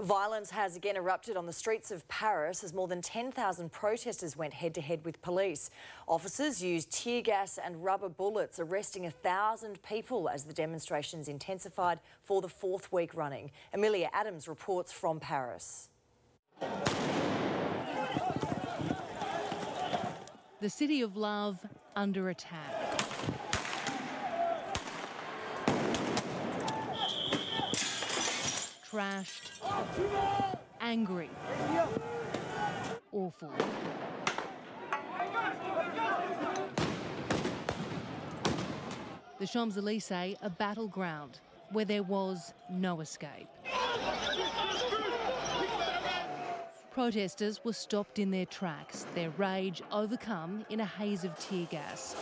Violence has again erupted on the streets of Paris as more than 10,000 protesters went head-to-head with police. Officers used tear gas and rubber bullets, arresting 1,000 people as the demonstrations intensified for the fourth week running. Amelia Adams reports from Paris. The city of love under attack. Trashed, angry, awful. The Champs-Élysées, a battleground where there was no escape. Protesters were stopped in their tracks, their rage overcome in a haze of tear gas.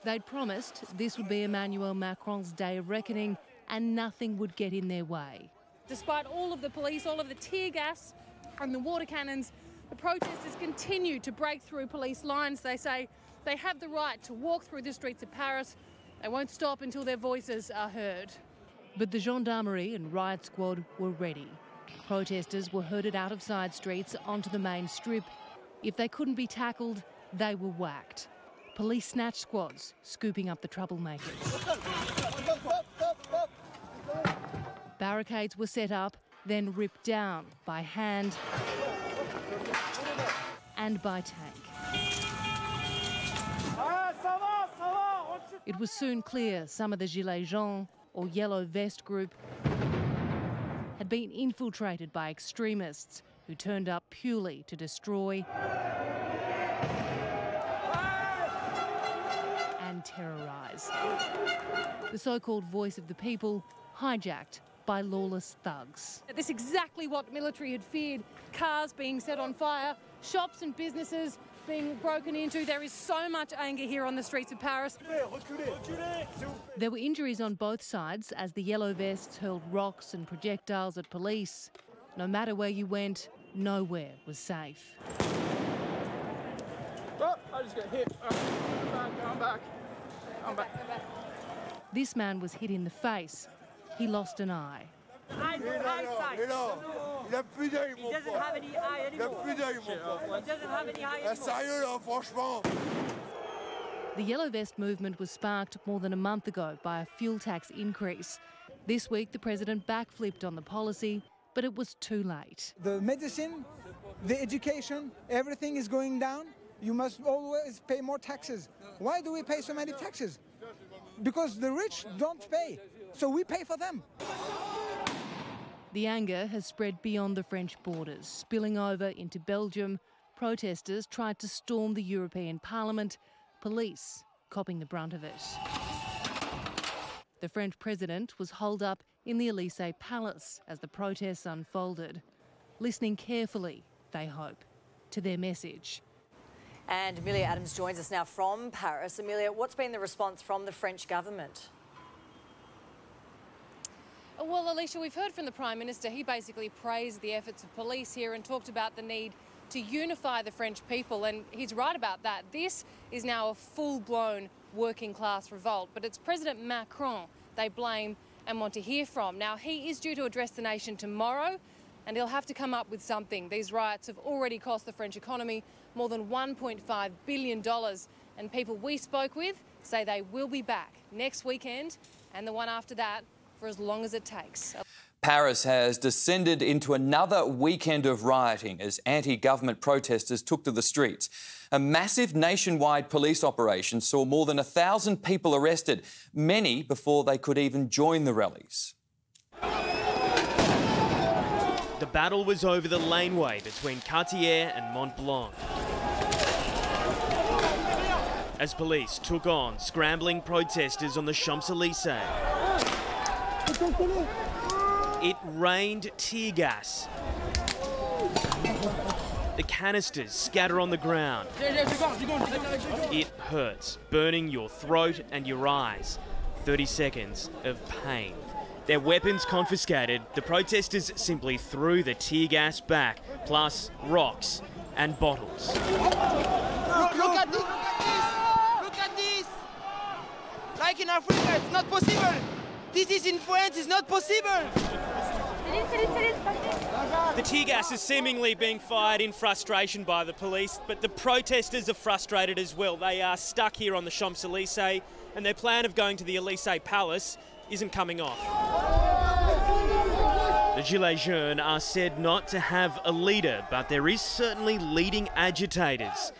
They'd promised this would be Emmanuel Macron's day of reckoning and nothing would get in their way. Despite all of the police, all of the tear gas and the water cannons, the protesters continue to break through police lines. They say they have the right to walk through the streets of Paris. They won't stop until their voices are heard. But the gendarmerie and riot squad were ready. Protesters were herded out of side streets onto the main strip. If they couldn't be tackled, they were whacked. Police snatch squads scooping up the troublemakers. Barricades were set up, then ripped down by hand and by tank. It was soon clear some of the Gilets jaunes, or yellow vest group, had been infiltrated by extremists who turned up purely to destroy and terrorise. The so-called voice of the people hijacked by lawless thugs. This is exactly what military had feared. Cars being set on fire, shops and businesses being broken into. There is so much anger here on the streets of Paris. There were injuries on both sides as the yellow vests hurled rocks and projectiles at police. No matter where you went, nowhere was safe. Oh, I just got hit. I'm back. This man was hit in the face. He lost an eye. He doesn't have any eye anymore. He doesn't have any eye anymore. The yellow vest movement was sparked more than a month ago by a fuel tax increase. This week, the president backflipped on the policy, but it was too late. The medicine, the education, everything is going down. You must always pay more taxes. Why do we pay so many taxes? Because the rich don't pay, so we pay for them. The anger has spread beyond the French borders, spilling over into Belgium. Protesters tried to storm the European Parliament, police copping the brunt of it. The French president was holed up in the Élysée Palace as the protests unfolded, listening carefully, they hope, to their message. And Amelia Adams joins us now from Paris. Amelia, what's been the response from the French government? Well, Alicia, we've heard from the Prime Minister. He basically praised the efforts of police here and talked about the need to unify the French people, and he's right about that. This is now a full-blown working-class revolt, but it's President Macron they blame and want to hear from. Now, he is due to address the nation tomorrow, and he'll have to come up with something. These riots have already cost the French economy more than $1.5 billion, and people we spoke with say they will be back next weekend and the one after that for as long as it takes. Paris has descended into another weekend of rioting as anti-government protesters took to the streets. A massive nationwide police operation saw more than 1,000 people arrested, many before they could even join the rallies. The battle was over the laneway between Cartier and Mont Blanc, as police took on scrambling protesters on the Champs-Élysées. It rained tear gas. The canisters scatter on the ground. It hurts, burning your throat and your eyes. 30 seconds of pain. Their weapons confiscated, the protesters simply threw the tear gas back, plus rocks and bottles. Look at this! Look at this! Like in Africa, it's not possible! This is in France, it's not possible! The tear gas is seemingly being fired in frustration by the police, but the protesters are frustrated as well. They are stuck here on the Champs-Élysées, and their plan of going to the Élysée Palace isn't coming off. The Gilets Jaunes are said not to have a leader, but there is certainly leading agitators.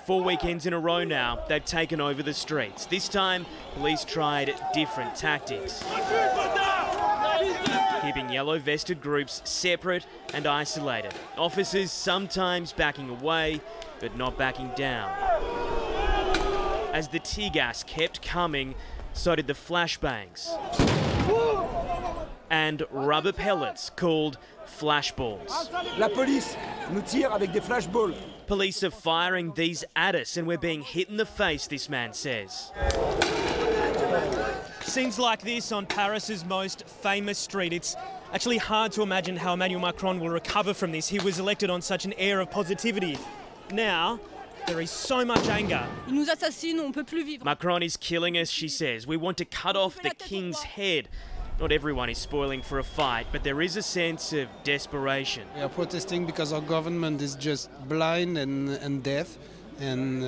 4 weekends in a row now, they've taken over the streets. This time, police tried different tactics, keeping yellow-vested groups separate and isolated. Officers sometimes backing away, but not backing down. As the tear gas kept coming, so did the flashbangs and rubber pellets called flashballs. La police nous tire avec des flashballs. Police are firing these at us and we're being hit in the face, this man says. Scenes like this on Paris's most famous street, it's actually hard to imagine how Emmanuel Macron will recover from this. He was elected on such an air of positivity. Now, there is so much anger. Macron is killing us, she says. We want to cut off the king's head. Not everyone is spoiling for a fight, but there is a sense of desperation. We are protesting because our government is just blind and deaf, and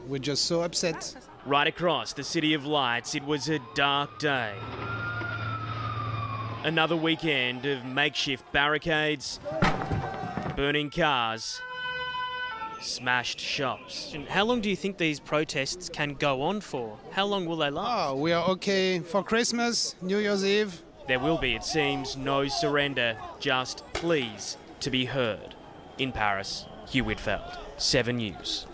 we're just so upset. Right across the City of Lights, it was a dark day. Another weekend of makeshift barricades, burning cars, smashed shops. How long do you think these protests can go on for? How long will they last? Oh, we are okay for Christmas, New Year's Eve. There will be, it seems, no surrender, just pleas to be heard. In Paris, Hugh Whitfeld, 7 News.